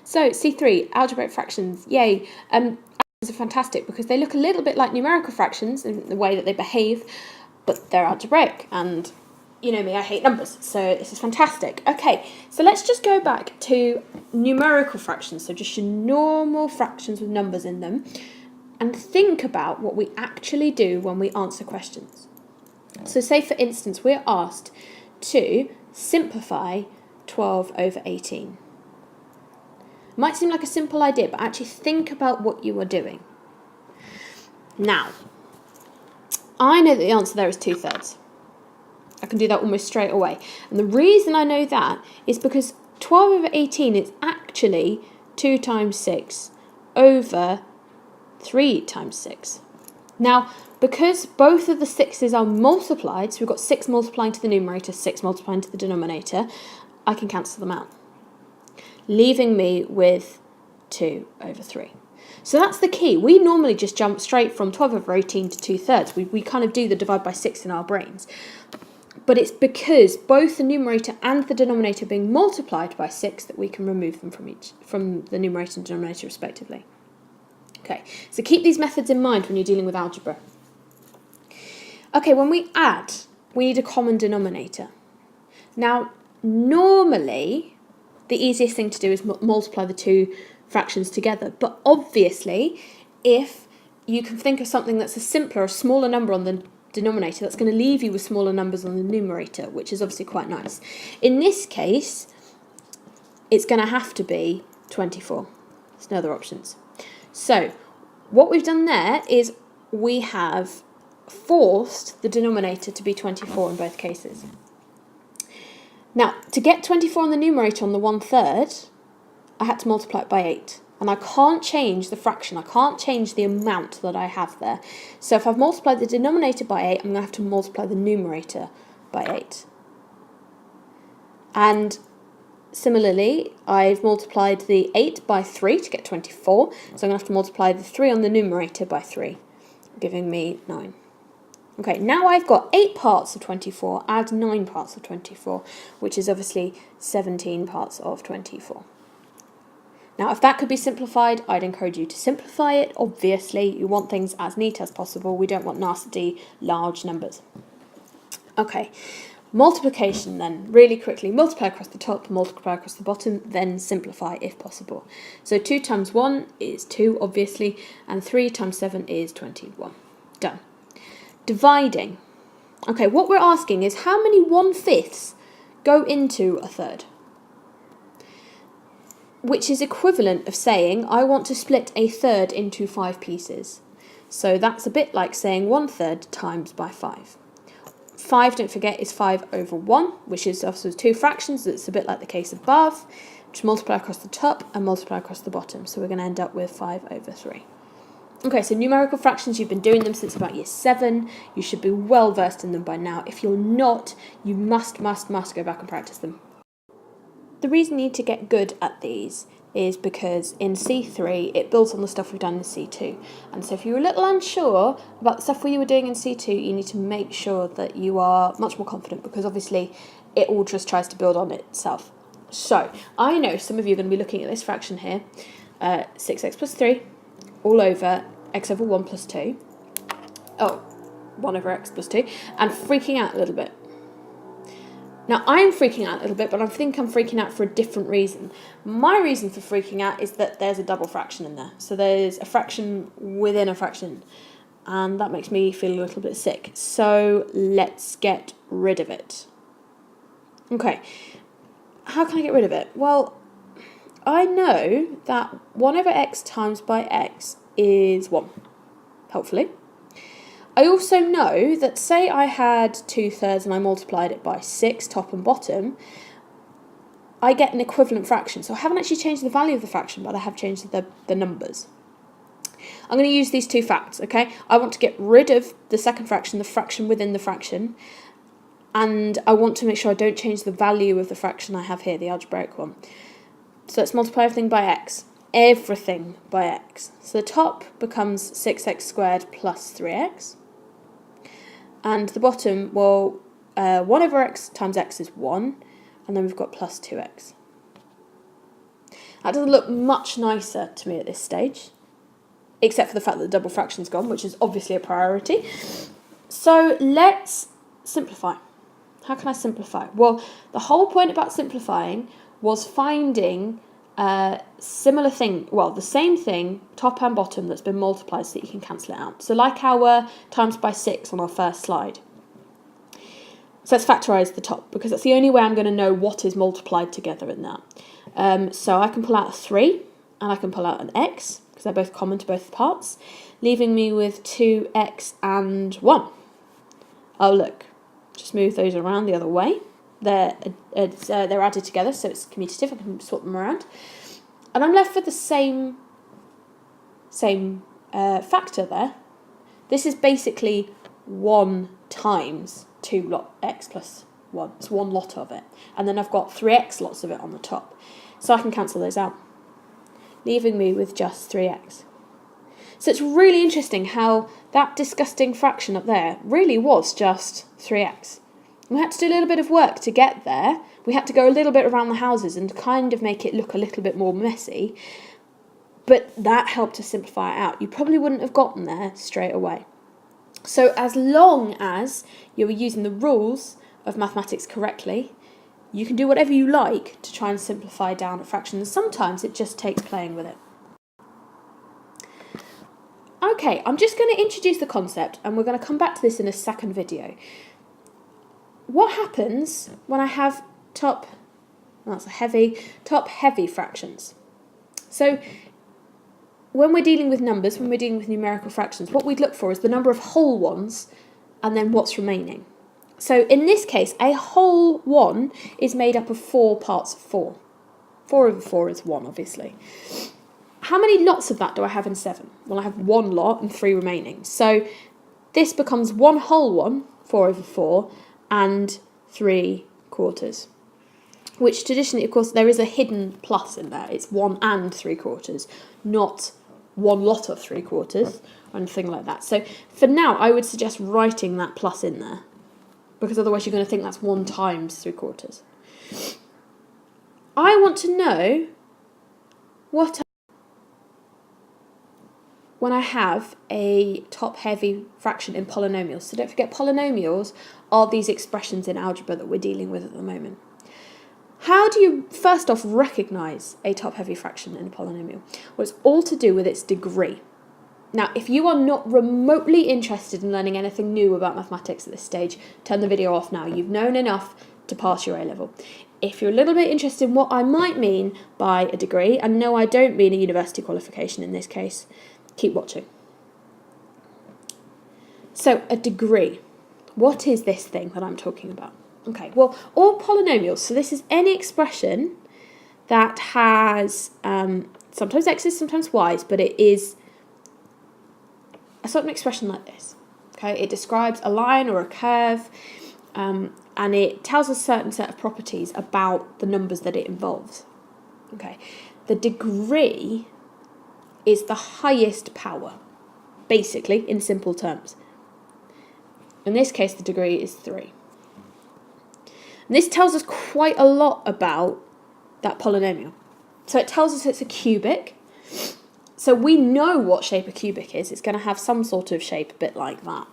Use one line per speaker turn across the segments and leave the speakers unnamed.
So C3, algebraic fractions, yay. Are fantastic because they look a little bit like numerical fractions in the way that they behave, but they're algebraic, and you know me, I hate numbers, so this is fantastic. Okay, so let's just go back to numerical fractions, so just your normal fractions with numbers in them, and think about what we actually do when we answer questions. So say, for instance, we're asked to simplify 12 over 18. It might seem like a simple idea, but actually think about what you are doing. Now, I know that the answer there is 2/3. I can do that almost straight away. And the reason I know that is because 12 over 18 is actually 2 times 6 over 3 times 6. Now, because both of the 6's are multiplied, so we've got 6 multiplying to the numerator, 6 multiplying to the denominator, I can cancel them out, leaving me with 2 over 3. So that's the key. We normally just jump straight from 12 over 18 to 2/3. We kind of do the divide by 6 in our brains. But it's because both the numerator and the denominator are being multiplied by 6 that we can remove them from the numerator and denominator respectively. Okay, so keep these methods in mind when you're dealing with algebra. Okay, when we add, we need a common denominator. Now, normally, the easiest thing to do is multiply the two fractions together. But obviously, if you can think of something that's a simpler, a smaller number on the denominator, that's going to leave you with smaller numbers on the numerator, which is obviously quite nice. In this case, it's going to have to be 24. There's no other options. So what we've done there is we have forced the denominator to be 24 in both cases. Now, to get 24 on the numerator on the 1/3, I had to multiply it by 8. And I can't change the fraction. I can't change the amount that I have there. So if I've multiplied the denominator by 8, I'm going to have to multiply the numerator by 8. And similarly, I've multiplied the 8 by 3 to get 24. So I'm going to have to multiply the 3 on the numerator by 3, giving me 9. Okay, now I've got 8 parts of 24, add 9 parts of 24, which is obviously 17 parts of 24. Now, if that could be simplified, I'd encourage you to simplify it. Obviously, you want things as neat as possible. We don't want nasty, large numbers. Okay, multiplication then, really quickly. Multiply across the top, multiply across the bottom, then simplify if possible. So 2 times 1 is 2, obviously, and 3 times 7 is 21. Done. Dividing. Okay, what we're asking is how many 1/5 go into a third? Which is equivalent of saying I want to split a third into 5 pieces. So that's a bit like saying 1/3 times by 5. 5, don't forget, is 5 over 1, which is also 2 fractions. It's a bit like the case above. Just multiply across the top and multiply across the bottom. So we're going to end up with 5 over 3. Okay, so numerical fractions, you've been doing them since about year 7. You should be well versed in them by now. If you're not, you must go back and practice them. The reason you need to get good at these is because in C3, it builds on the stuff we've done in C2. And so if you're a little unsure about the stuff you were doing in C2, you need to make sure that you are much more confident, because obviously it all just tries to build on itself. So I know some of you are going to be looking at this fraction here, 6x plus 3, all over x over 1 plus 2. Oh, 1 over x plus 2, and freaking out a little bit. Now, I'm freaking out a little bit, but I think I'm freaking out for a different reason. My reason for freaking out is that there's a double fraction in there. So there's a fraction within a fraction, and that makes me feel a little bit sick. So let's get rid of it. Okay, how can I get rid of it? Well, I know that 1 over x times by x is 1, hopefully. I also know that, say I had 2/3 and I multiplied it by 6, top and bottom, I get an equivalent fraction. So I haven't actually changed the value of the fraction, but I have changed the numbers. I'm going to use these two facts, okay? I want to get rid of the second fraction, the fraction within the fraction, and I want to make sure I don't change the value of the fraction I have here, the algebraic one. So let's multiply everything by x. Everything by x. So the top becomes 6x squared plus 3x. And the bottom, well, 1 over x times x is 1, and then we've got plus 2x. That doesn't look much nicer to me at this stage, except for the fact that the double fraction's gone, which is obviously a priority. So let's simplify. How can I simplify? Well, the whole point about simplifying was finding a similar thing, well, the same thing, top and bottom, that's been multiplied so that you can cancel it out. So like our times by 6 on our first slide. So let's factorise the top, because that's the only way I'm going to know what is multiplied together in that. So I can pull out a 3, and I can pull out an x, because they're both common to both parts, leaving me with 2x and 1. Oh, look, just move those around the other way. They're added together, so it's commutative. I can swap them around. And I'm left with the same factor there. This is basically 1 times 2 lot x plus 1. It's one lot of it. And then I've got 3x lots of it on the top. So I can cancel those out, leaving me with just 3x. So it's really interesting how that disgusting fraction up there really was just 3x. We had to do a little bit of work to get there. We had to go a little bit around the houses and kind of make it look a little bit more messy. But that helped to simplify it out. You probably wouldn't have gotten there straight away. So as long as you were using the rules of mathematics correctly, you can do whatever you like to try and simplify down a fraction. And sometimes it just takes playing with it. Okay, I'm just going to introduce the concept, and we're going to come back to this in a second video. What happens when I have top heavy fractions? So when we're dealing with numbers, when we're dealing with numerical fractions, what we'd look for is the number of whole ones and then what's remaining. So in this case, a whole one is made up of 4 parts of 4. 4 over 4 is 1, obviously. How many lots of that do I have in 7? Well, I have 1 lot and 3 remaining. So this becomes 1 whole one, 4 over 4, and 3 quarters. Which traditionally, of course, there is a hidden plus in there. It's 1 and 3 quarters, not 1 lot of 3 quarters or anything like that. So for now, I would suggest writing that plus in there, because otherwise you're going to think that's 1 times 3 quarters. I want to know what when I have a top-heavy fraction in polynomials. So don't forget, polynomials are these expressions in algebra that we're dealing with at the moment. How do you, first off, recognise a top-heavy fraction in a polynomial? Well, it's all to do with its degree. Now, if you are not remotely interested in learning anything new about mathematics at this stage, turn the video off now. You've known enough to pass your A-level. If you're a little bit interested in what I might mean by a degree, and no, I don't mean a university qualification in this case, keep watching. So, a degree. What is this thing that I'm talking about? Okay, well, all polynomials, so this is any expression that has sometimes x's, sometimes y's, but it is a certain expression like this. Okay, it describes a line or a curve, and it tells a certain set of properties about the numbers that it involves. Okay, the degree is the highest power, basically, in simple terms. In this case, the degree is 3. And this tells us quite a lot about that polynomial. So it tells us it's a cubic. So we know what shape a cubic is. It's going to have some sort of shape a bit like that.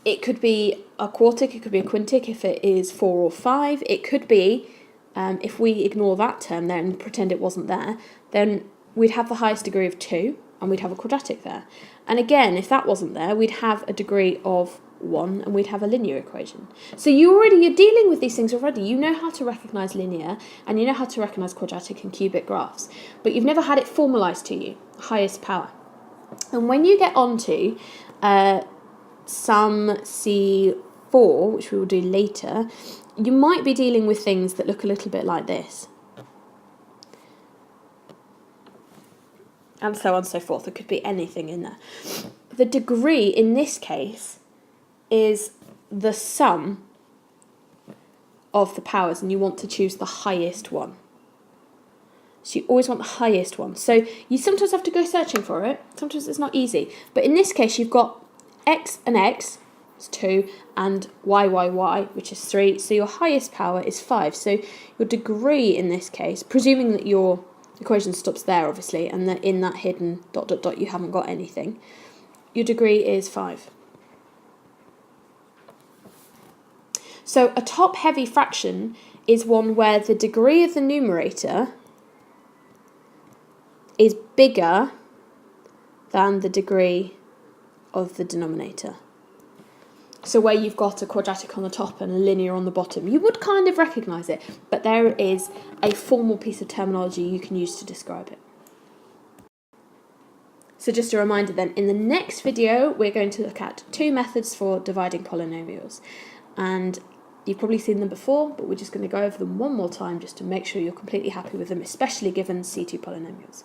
It could be a quartic, it could be a quintic if it is 4 or 5. It could be, if we ignore that term there and pretend it wasn't there, then we'd have the highest degree of 2, and we'd have a quadratic there. And again, if that wasn't there, we'd have a degree of 1, and we'd have a linear equation. So you're dealing with these things already. You know how to recognise linear, and you know how to recognise quadratic and cubic graphs, but you've never had it formalised to you, highest power. And when you get onto sum C4, which we will do later, you might be dealing with things that look a little bit like this. And so on and so forth. There could be anything in there. The degree, in this case, is the sum of the powers, and you want to choose the highest one. So you always want the highest one. So you sometimes have to go searching for it. Sometimes it's not easy. But in this case, you've got x and x, is 2, and y, which is 3. So your highest power is 5. So your degree in this case, presuming that your equation stops there, obviously, and that in that hidden ... you haven't got anything, your degree is 5. So a top-heavy fraction is one where the degree of the numerator is bigger than the degree of the denominator. So where you've got a quadratic on the top and a linear on the bottom, you would kind of recognise it, but there is a formal piece of terminology you can use to describe it. So just a reminder then, in the next video we're going to look at 2 methods for dividing polynomials, and you've probably seen them before, but we're just going to go over them one more time just to make sure you're completely happy with them, especially given C2 polynomials.